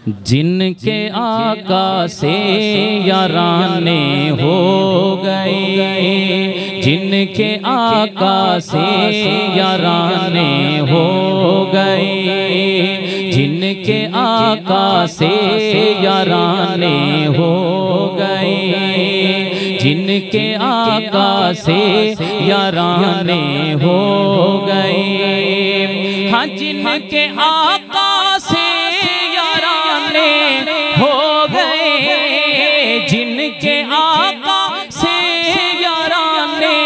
जिनके आका से याराने हो गए, जिनके आका से याराने हो गए, जिनके आका से याराने हो गए, जिनके आका से याराने हो गए। हाँ, जिनके आका से याराने हो गए, जिनके आका से याराने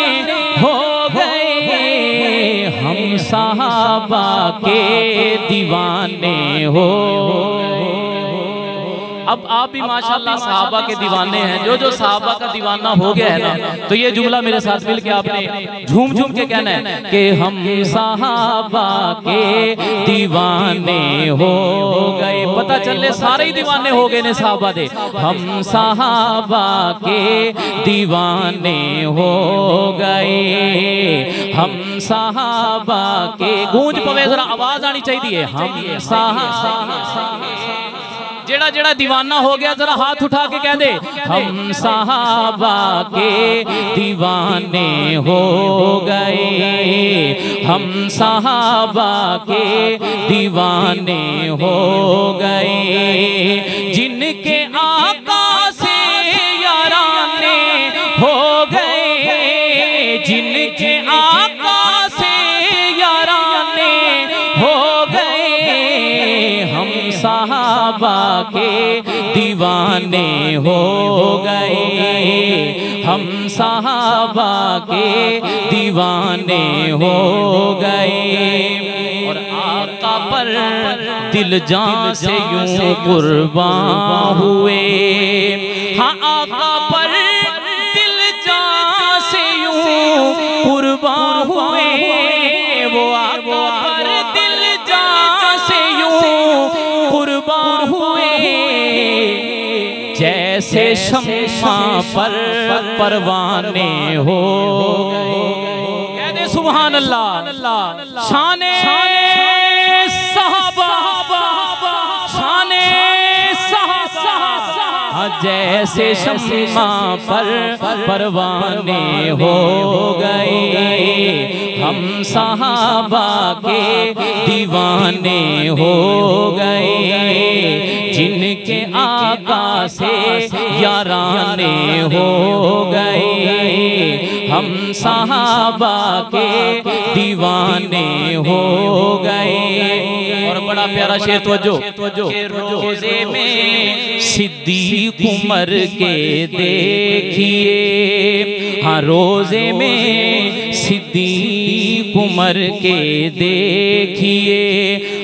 हो गए, हम सहाबा के दीवाने हो। अब आप भी माशाल्लाह सहाबा के दीवाने हैं। जो सहाबा का दीवाना हो गया है ना, तो ये जुमला मेरे साथ मिलके आपने झूम झूम के कहना है कि हम सहाबा के दीवाने हो गए। पता चले सारे ही दीवाने हो गए ने सहाबा दे। हम सहाबा के दीवाने हो गए, हम सहाबा के। गूंज पवे जरा, आवाज आनी चाहिए। हम सहाबा, जेड़ा जेड़ा दीवाना हो गया जरा हाथ उठा के कह दे, हम सहाबा के दीवाने हो गए, हम सहाबा के दीवाने हो गए, जिनके आका से याराने हो गए, जिनके आका से याराने हो गए, हम सहाबा के दीवाने हो गए, हम सहाबा के दीवाने हो गए। और आका पर दिल जान से यूं कुर्बान हुए, हाँ आका पर दिल जान से यूं कुर्बान हुए, वो आका पर दिल जान से यूं कुर्बान हुए, जैसे शम्मा पर परवाने हो गए। कह दे सुभान अल्लाह। शाने सहाबा, शाने सहाबा, जैसे शम्मा पर परवाने हो गए, हम सहाबा के दीवाने हो गए, जिनके आका से याराने हो गए, हम सहाबा के दीवाने हो गए। और बड़ा प्यारा शेर तवज्जो, रोज़े में सिद्दीक़ उमर के देखिए, हाँ रोज़े में सिद्दीक़ उमर के देखिए,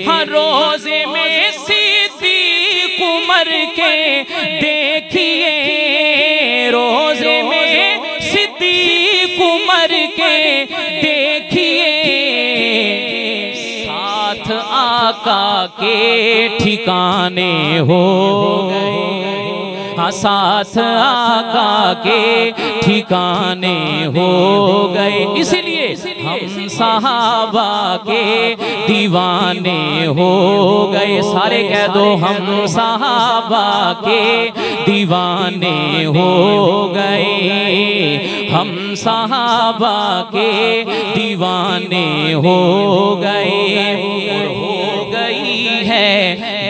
हाँ रोज़े में सिद्दीक़ उमर के देखिए, रोज़े में सिद्दीक़ उमर के देखिए, साथ आका के ठिकाने हो गए, हाँ साथ आका के ठिकाने हो गए। इसलिए हम सहाबा के दीवाने हो गए। सारे कह दो, हम सहाबा के दीवाने हो गए, हम सहाबा के दीवाने हो गए। हो गई है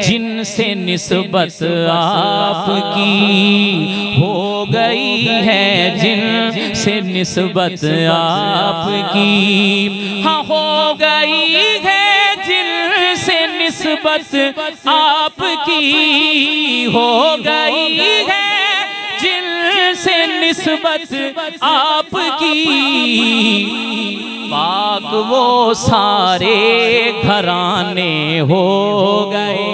जिनसे निस्बत आपकी, हो गई है जिनसे निस्बत आपकी, हाँ हो गई है जिनसे निस्बत आपकी, हो गई है जिनसे निस्बत आपकी, पाक वो सारे घराने हो गए।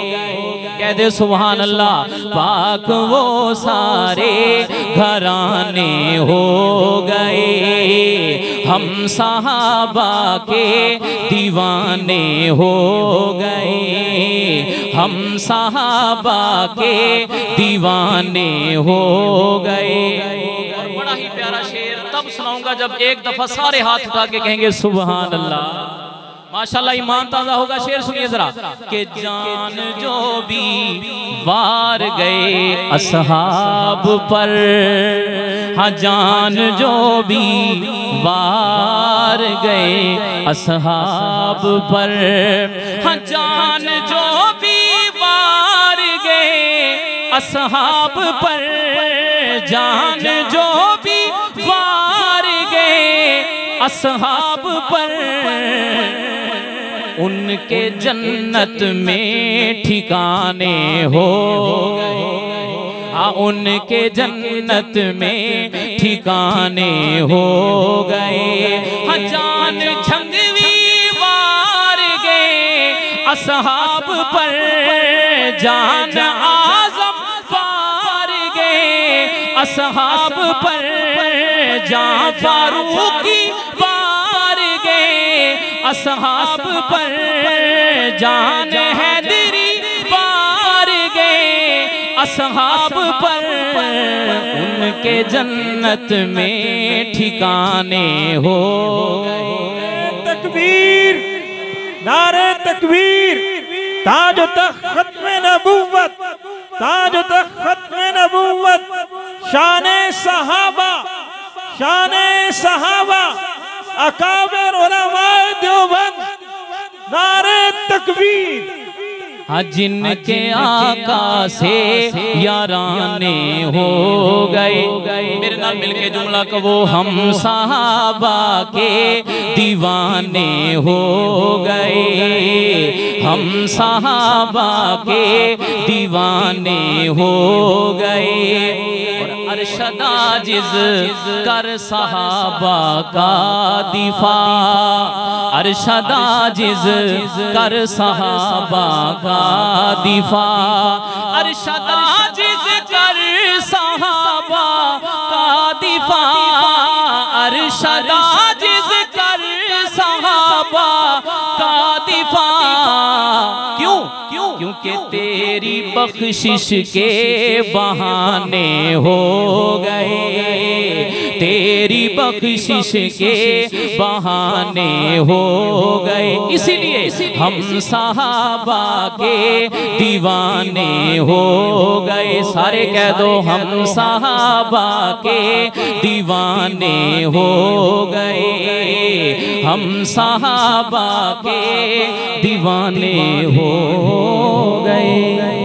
कह दे सुभान अल्लाह। पाक वो सारे घराने हो गए, हम सहाबा के दीवाने हो गए, हम सहाबा के दीवाने हो गए। और बड़ा ही प्यारा शेर तब सुनाऊंगा जब एक दफा सारे हाथ उठा के कहेंगे सुभान अल्लाह। माशाल्लाह ईमान ताजा होगा। शेर सुनिए जरा कि जान जो भी वार गए असहाब पर, हाँ जान जो भी वार गए असहाब पर, हाँ जान जो भी वार गए असहाब पर, जान जो भी वार गए असहाब पर, उनके जन्नत में ठिकाने हो गए, हाँ उनके जन्नत में ठिकाने हो गए। हाँ जान झंगवी वार गए असहाब पर, जान आज़म वार गए असहाब पर, जान फारूकी वार गए असहाब पर, जान हैदरी वार गए असहाब पर, उनके जन्नत में ठिकाने हो गए। तकबीर, नारे तकबीर, ताज तख्त खत्म नबुव्वत, ताज तख्त खत्म नबुव्वत, शाने सहाबा, शाने सहाबा, अकाबिर उलमाए देवबंद, नारे तकबीर। हाँ जिनके आका से याराने हो गए, मेरे नाल मिलके जुमला कहो, हम सहाबा के दीवाने हो गए, हम सहाबा के दीवाने हो गए। अरशद आजिज़ कर सहाबा का दिफा, अरशद आजिज़ कर सहाबा का दिफा, अरशद आजिज़ कर सहाबा का दिफा, अरशद आजिज़ कर सहाबा का दिफा। क्यों? क्योंकि तेरी बख्शिश के बहाने हो गए, तेरी बख्शिश के बहाने हो गए, इसीलिए हम सहाबा के दीवाने हो गए। सारे कह दो, हम सहाबा के दीवाने हो गए, हम सहाबा के दीवाने हो गए।